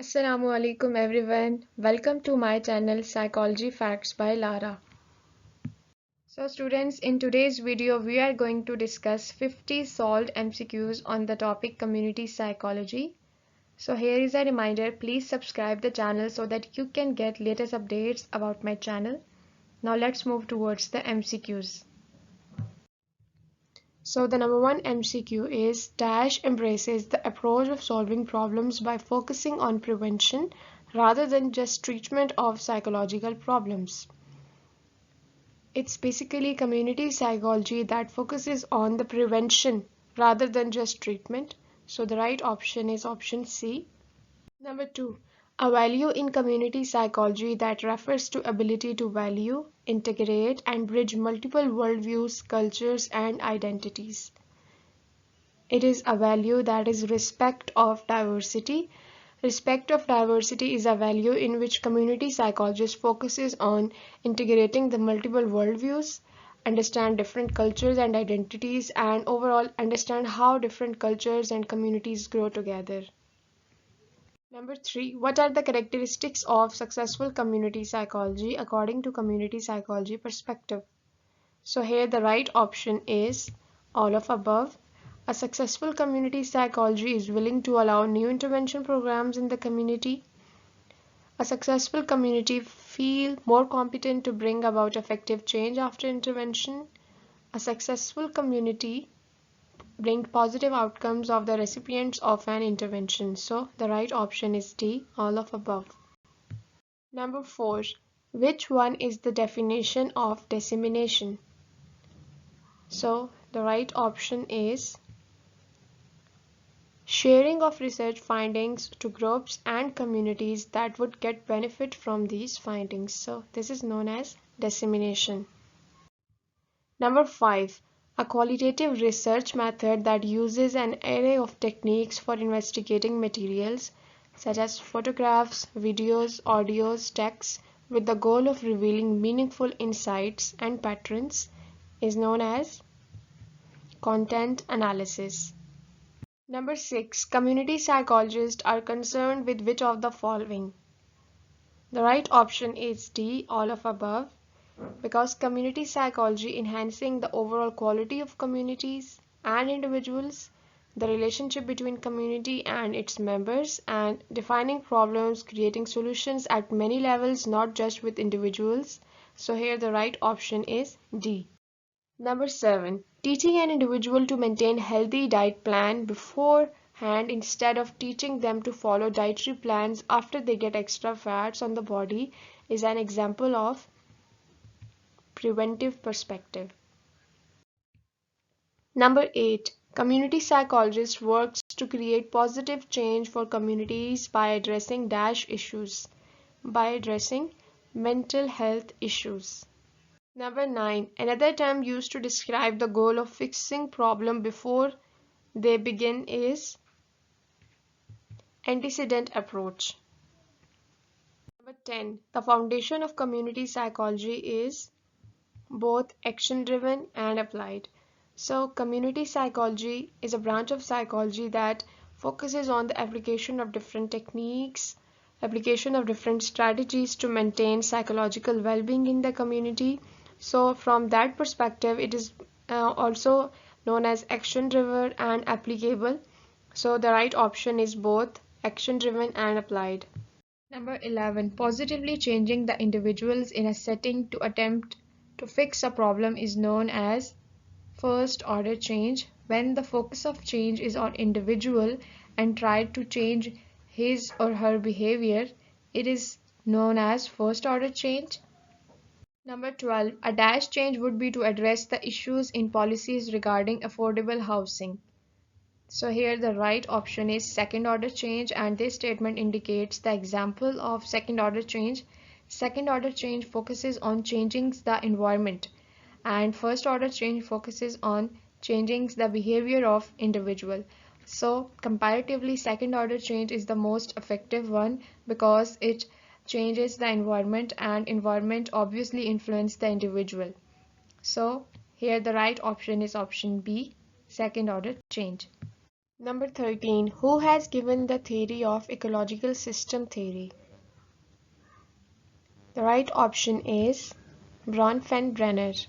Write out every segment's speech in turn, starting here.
Assalamu alaikum everyone. Welcome to my channel Psychology Facts by Lara. So students, in today's video we are going to discuss 50 solved MCQs on the topic community psychology. So here is a reminder, please subscribe the channel so that you can get latest updates about my channel. Now let's move towards the MCQs. So the number one MCQ is Dash embraces the approach of solving problems by focusing on prevention rather than just treatment of psychological problems. It's basically community psychology that focuses on the prevention rather than just treatment. So the right option is option C. Number two, a value in community psychology that refers to ability to value, integrate, and bridge multiple worldviews, cultures, and identities. It is a value that is respect of diversity. Respect of diversity is a value in which community psychologist focuses on integrating the multiple worldviews, understand different cultures and identities, and overall understand how different cultures and communities grow together. Number three, what are the characteristics of successful community psychology according to community psychology perspective? So here the right option is all of above. A successful community psychology is willing to allow new intervention programs in the community. A successful community feel more competent to bring about effective change after intervention. A successful community bring positive outcomes of the recipients of an intervention. So the right option is D, all of above. Number four, which one is the definition of dissemination? So the right option is sharing of research findings to groups and communities that would get benefit from these findings. So this is known as dissemination. Number five, a qualitative research method that uses an array of techniques for investigating materials such as photographs, videos, audios, texts with the goal of revealing meaningful insights and patterns is known as content analysis. Number six, community psychologists are concerned with which of the following? The right option is D, all of above, because community psychology enhancing the overall quality of communities and individuals, the relationship between community and its members, and defining problems, creating solutions at many levels, not just with individuals. So here the right option is D. Number seven, teaching an individual to maintain healthy diet plan beforehand instead of teaching them to follow dietary plans after they get extra fats on the body is an example of preventive perspective. Number eight, community psychologist works to create positive change for communities by addressing dash issues, by addressing mental health issues. Number nine, another term used to describe the goal of fixing problem before they begin is antecedent approach. Number 10, the foundation of community psychology is both action-driven and applied. So community psychology is a branch of psychology that focuses on the application of different techniques, application of different strategies to maintain psychological well-being in the community. So from that perspective, it is also known as action-driven and applicable. So the right option is both action-driven and applied. Number 11, positively changing the individuals in a setting to attempt to fix a problem is known as first order change. When the focus of change is on individual and tried to change his or her behavior, it is known as first order change. Number 12, a dash change would be to address the issues in policies regarding affordable housing. So here the right option is second order change, and this statement indicates the example of second order change. Second order change focuses on changing the environment, and first order change focuses on changing the behavior of individual. So comparatively, second order change is the most effective one because it changes the environment, and environment obviously influence the individual. So here the right option is option B, second order change. Number 13. Who has given the theory of ecological system theory? The right option is Bronfenbrenner.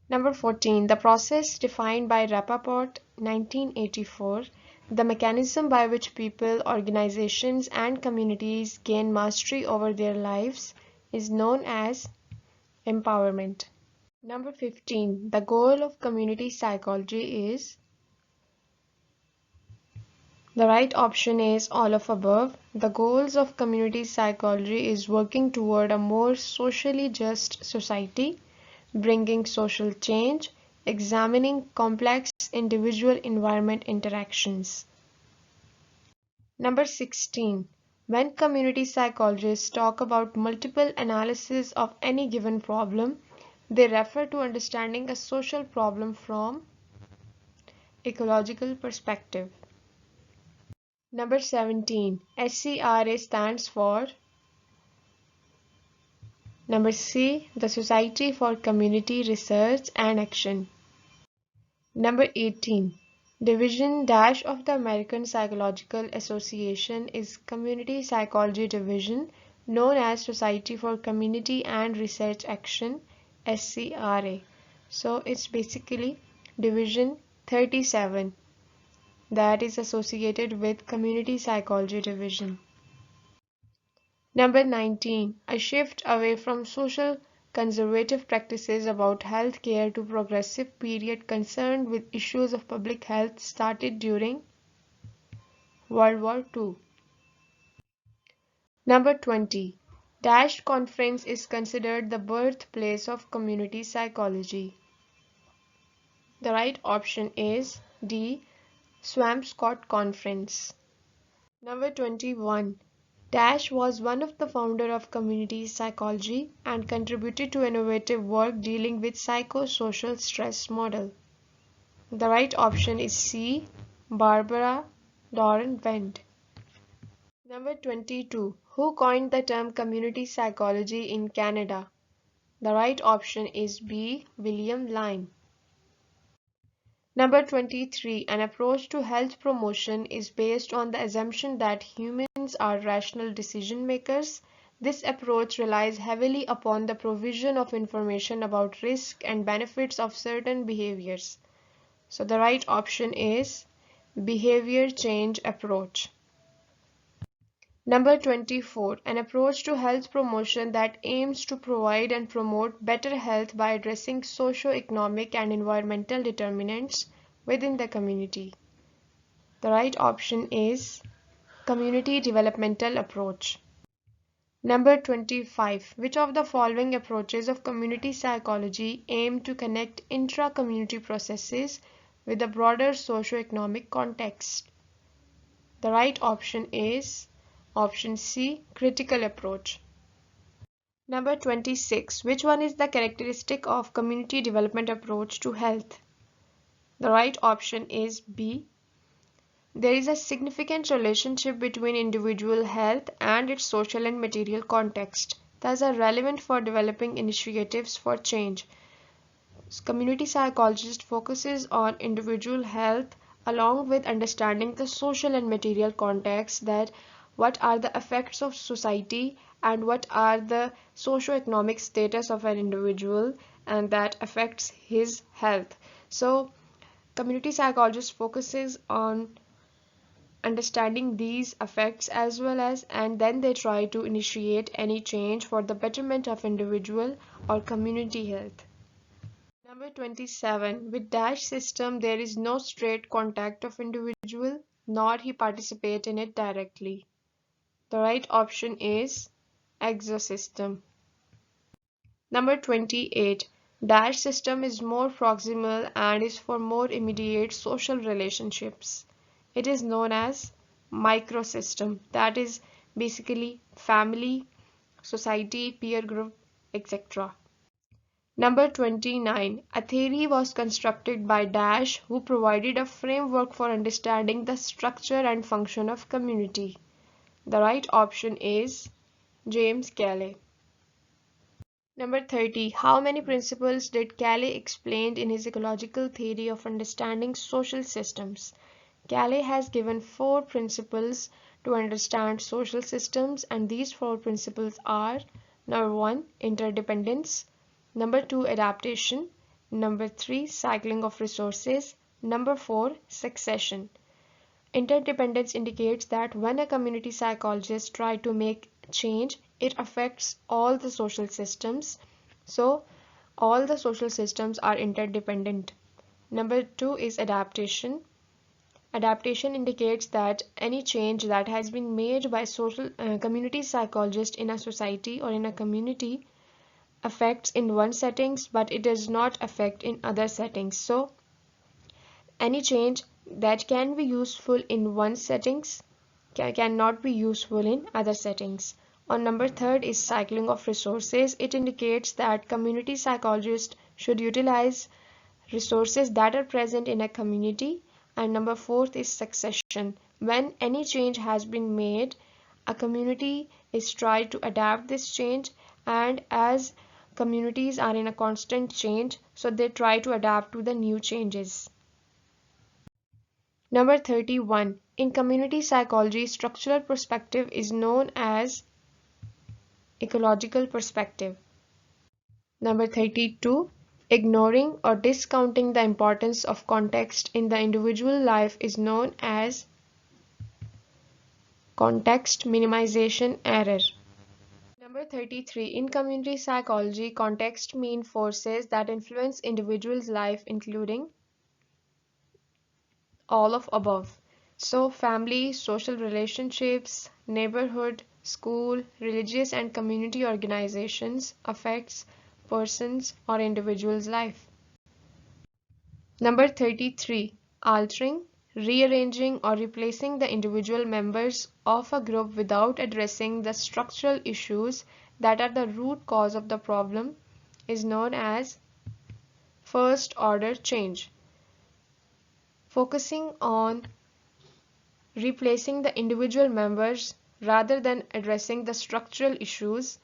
Number 14. The process defined by Rappaport 1984, the mechanism by which people, organizations, and communities gain mastery over their lives, is known as empowerment. Number 15. The goal of community psychology is. The right option is all of above. The goals of community psychology is working toward a more socially just society, bringing social change, examining complex individual-environment interactions. Number 16. When community psychologists talk about multiple analyses of any given problem, they refer to understanding a social problem from ecological perspective. Number 17. SCRA stands for. Number C. The Society for Community Research and Action. Number 18. Division dash of the American Psychological Association is Community Psychology Division, known as Society for Community and Research Action, SCRA. So it's basically Division 37 that is associated with Community Psychology Division. Number 19. A shift away from social conservative practices about health care to progressive period concerned with issues of public health started during World War II. Number 20. Dash Conference is considered the birthplace of community psychology. The right option is D. Swampscott Conference. Number 21. Dash was one of the founder of community psychology and contributed to innovative work dealing with psychosocial stress model. The right option is C. Barbara Doran Wendt. Number 22. Who coined the term community psychology in Canada? The right option is B. William Lyme. Number 23. An approach to health promotion is based on the assumption that humans are rational decision makers. This approach relies heavily upon the provision of information about risk and benefits of certain behaviors. So the right option is behavior change approach. Number 24. An approach to health promotion that aims to provide and promote better health by addressing socioeconomic and environmental determinants within the community. The right option is community developmental approach. Number 25. Which of the following approaches of community psychology aim to connect intra-community processes with a broader socioeconomic context? The right option is option C, critical approach. Number 26. Which one is the characteristic of community development approach to health? The right option is B. There is a significant relationship between individual health and its social and material context. Thus are relevant for developing initiatives for change. Community psychologist focuses on individual health along with understanding the social and material context, that what are the effects of society and what are the socioeconomic status of an individual, and that affects his health. So community psychologist focuses on understanding these effects as well as, and then they try to initiate any change for the betterment of individual or community health. Number 27. With dash system, there is no straight contact of individual, nor he participate in it directly. The right option is exosystem. Number 28. Dash system is more proximal and is for more immediate social relationships. It is known as microsystem, that is basically family, society, peer group, etc. Number 29. A theory was constructed by Dash, who provided a framework for understanding the structure and function of community. The right option is James Galley. Number 30. How many principles did Cayley explain in his ecological theory of understanding social systems? Cayley has given 4 principles to understand social systems, and these 4 principles are: number 1, interdependence; number 2, adaptation; number 3, cycling of resources; number 4, succession. Interdependence indicates that when a community psychologist tries to make change, it affects all the social systems. So, all the social systems are interdependent. Number 2 is adaptation. Adaptation indicates that any change that has been made by community psychologists in a society or in a community affects in one settings, but it does not affect in other settings. So, any change that can be useful in one settings cannot be useful in other settings. On number 3 is cycling of resources. It indicates that community psychologists should utilize resources that are present in a community. And number 4 is succession. When any change has been made, a community is tried to adapt this change, and as communities are in a constant change, so they try to adapt to the new changes. Number 31. In community psychology, structural perspective is known as ecological perspective. Number 32. Ignoring or discounting the importance of context in the individual life is known as context minimization error. Number 33. In community psychology, context means forces that influence individuals' life, including all of above. So, family, social relationships, neighborhood, school, religious and community organizations affects persons or individuals' life. Number 33. Altering, rearranging or replacing the individual members of a group without addressing the structural issues that are the root cause of the problem is known as first order change. Focusing on replacing the individual members rather than addressing the structural issues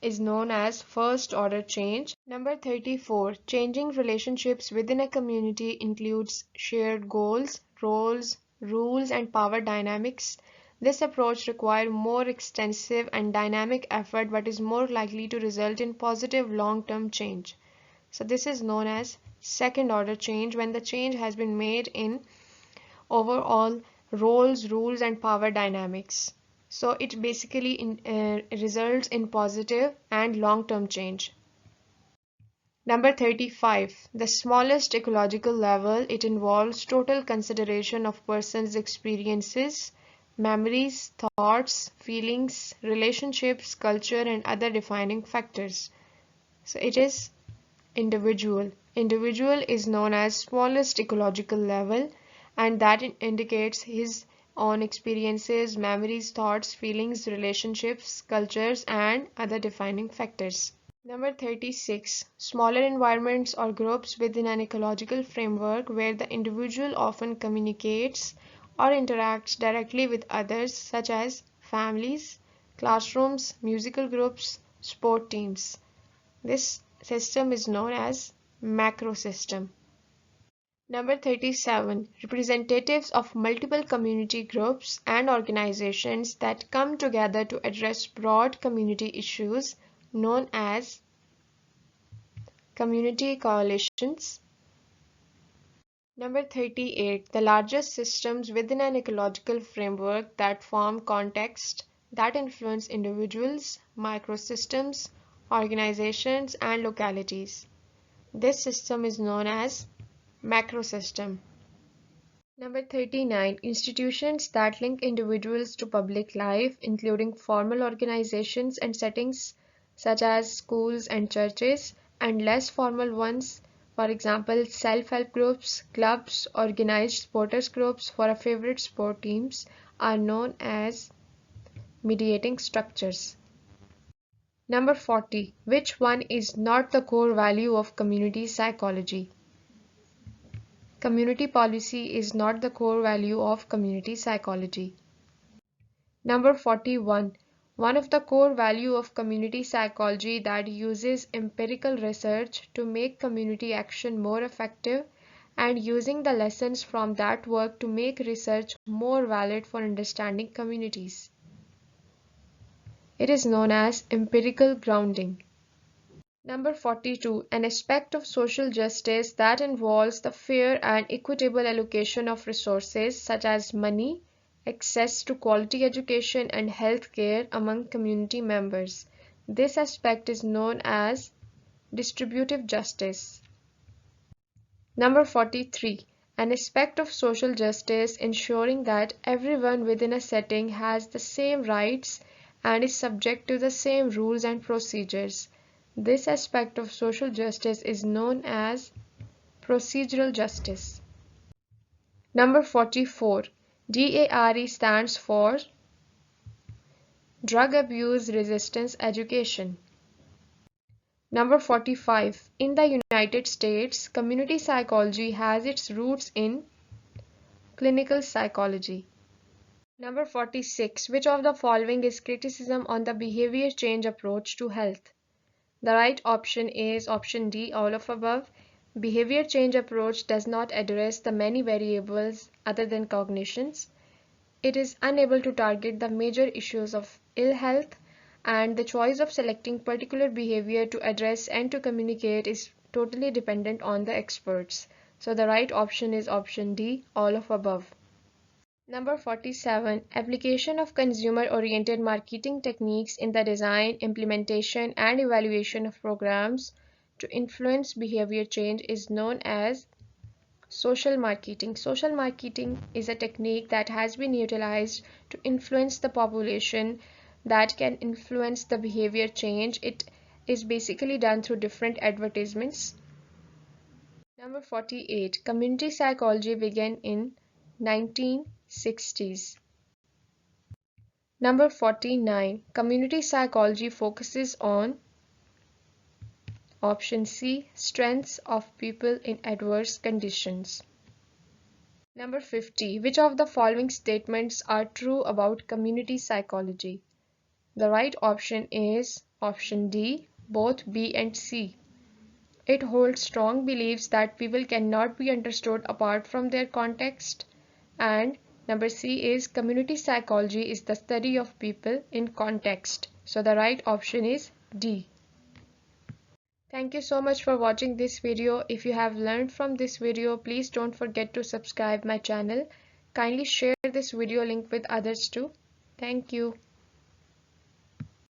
is known as first order change. Number 34. Changing relationships within a community includes shared goals, roles, rules, and power dynamics. This approach requires more extensive and dynamic effort but is more likely to result in positive long-term change. So this is known as second order change, when the change has been made in overall roles, rules, and power dynamics. So it basically results in positive and long-term change. Number 35. The smallest ecological level. It involves total consideration of person's experiences, memories, thoughts, feelings, relationships, culture, and other defining factors. So it is individual. Individual is known as smallest ecological level, and that indicates his own experiences, memories, thoughts, feelings, relationships, cultures, and other defining factors. Number 36. Smaller environments or groups within an ecological framework where the individual often communicates or interacts directly with others, such as families, classrooms, musical groups, sport teams. This system is known as macrosystem. Number 37. Representatives of multiple community groups and organizations that come together to address broad community issues known as community coalitions. Number 38. The largest systems within an ecological framework that form context that influence individuals, microsystems, organizations, and localities. This system is known as macrosystem. Number 39. Institutions that link individuals to public life, including formal organizations and settings such as schools and churches, and less formal ones, for example, self-help groups, clubs, organized supporters groups for a favorite sport teams, are known as mediating structures. Number 40. Which one is not the core value of community psychology? Community policy is not the core value of community psychology. Number 41. One of the core values of community psychology that uses empirical research to make community action more effective and using the lessons from that work to make research more valid for understanding communities. It is known as empirical grounding. Number 42. An aspect of social justice that involves the fair and equitable allocation of resources such as money, access to quality education and health care among community members. This aspect is known as distributive justice. Number 43. An aspect of social justice ensuring that everyone within a setting has the same rights and is subject to the same rules and procedures. This aspect of social justice is known as procedural justice. Number 44. DARE stands for Drug Abuse Resistance Education. Number 45. In the United States, community psychology has its roots in clinical psychology. Number 46. Which of the following is criticism on the behavior change approach to health? The right option is option D, all of above. Behavior change approach does not address the many variables other than cognitions. It is unable to target the major issues of ill health, and the choice of selecting particular behavior to address and to communicate is totally dependent on the experts. So the right option is option D, all of above. Number 47. Application of consumer-oriented marketing techniques in the design, implementation, and evaluation of programs to influence behavior change is known as social marketing. Social marketing is a technique that has been utilized to influence the population that can influence the behavior change. It is basically done through different advertisements. Number 48. Community psychology began in 1960s. Number 49. Community psychology focuses on option C, strengths of people in adverse conditions. Number 50. Which of the following statements are true about community psychology? The right option is option D, both B and C. It holds strong beliefs that people cannot be understood apart from their context. And number C is community psychology is the study of people in context. So the right option is D. Thank you so much for watching this video. If you have learned from this video, please don't forget to subscribe my channel. Kindly share this video link with others too. Thank you.